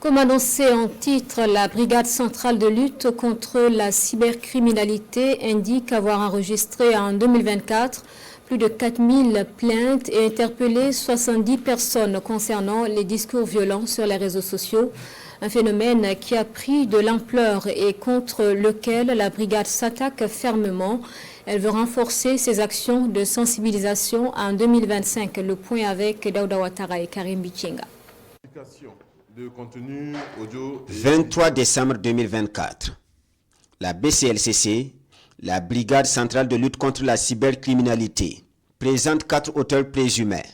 Comme annoncé en titre, la Brigade centrale de lutte contre la cybercriminalité indique avoir enregistré en 2024 plus de 4000 plaintes et interpellé 70 personnes concernant les discours violents sur les réseaux sociaux. Un phénomène qui a pris de l'ampleur et contre lequel la brigade s'attaque fermement. Elle veut renforcer ses actions de sensibilisation en 2025. Le point avec Daouda Ouattara et Karim Bichenga. 23 décembre 2024. La BCLCC, la Brigade centrale de lutte contre la cybercriminalité, présente 4 auteurs présumés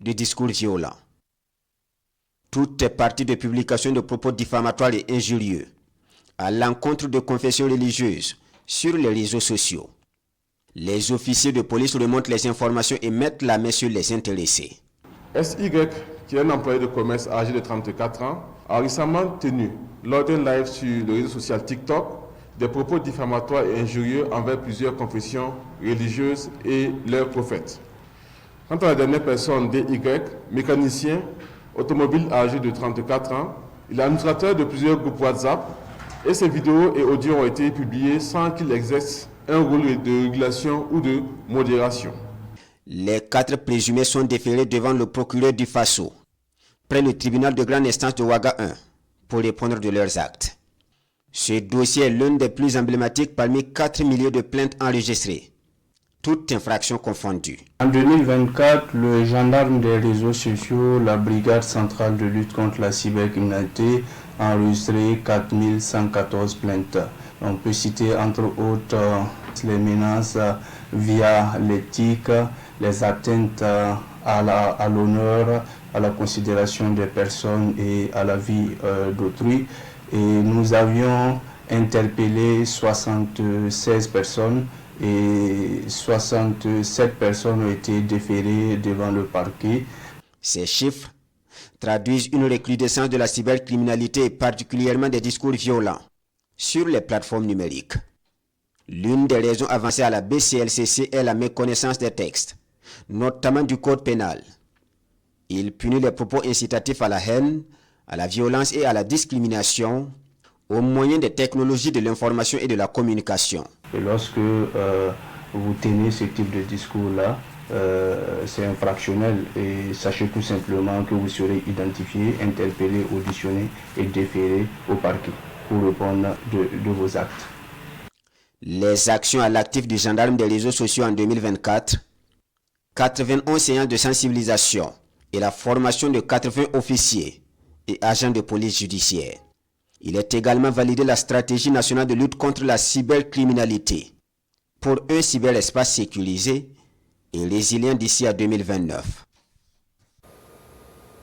de discours violents. Tout est parti de publications de propos diffamatoires et injurieux à l'encontre de confessions religieuses sur les réseaux sociaux. Les officiers de police remontent les informations et mettent la main sur les intéressés. SY, qui est un employé de commerce âgé de 34 ans, a récemment tenu, lors d'un live sur le réseau social TikTok, des propos diffamatoires et injurieux envers plusieurs confessions religieuses et leurs prophètes. Quant à la dernière personne, DY, mécanicien, automobile âgé de 34 ans, il est administrateur de plusieurs groupes WhatsApp et ses vidéos et audios ont été publiés sans qu'il exerce un rôle de régulation ou de modération. Les 4 présumés sont déférés devant le procureur du Faso, près le tribunal de grande instance de Ouaga 1, pour répondre de leurs actes. Ce dossier est l'un des plus emblématiques parmi 4 milliers de plaintes enregistrées, toutes infractions confondues. En 2024, le gendarme des réseaux sociaux, la Brigade centrale de lutte contre la cybercriminalité, a enregistré 4114 plaintes. On peut citer entre autres les menaces via l'éthique, les atteintes à l'honneur, à la considération des personnes et à la vie d'autrui. Et nous avions interpellé 76 personnes et 67 personnes ont été déférées devant le parquet. Ces chiffres traduisent une recrudescence de la cybercriminalité et particulièrement des discours violents sur les plateformes numériques. L'une des raisons avancées à la BCLCC est la méconnaissance des textes, notamment du code pénal. Il punit les propos incitatifs à la haine, à la violence et à la discrimination au moyen des technologies de l'information et de la communication. Et lorsque vous tenez ce type de discours-là, c'est infractionnel et sachez tout simplement que vous serez identifié, interpellé, auditionné et déféré au parquet pour répondre de vos actes. Les actions à l'actif du gendarme des réseaux sociaux en 2024, 91 séances de sensibilisation et la formation de 80 officiers et agents de police judiciaire. Il est également validé la stratégie nationale de lutte contre la cybercriminalité pour un cyberespace sécurisé et résilient d'ici à 2029.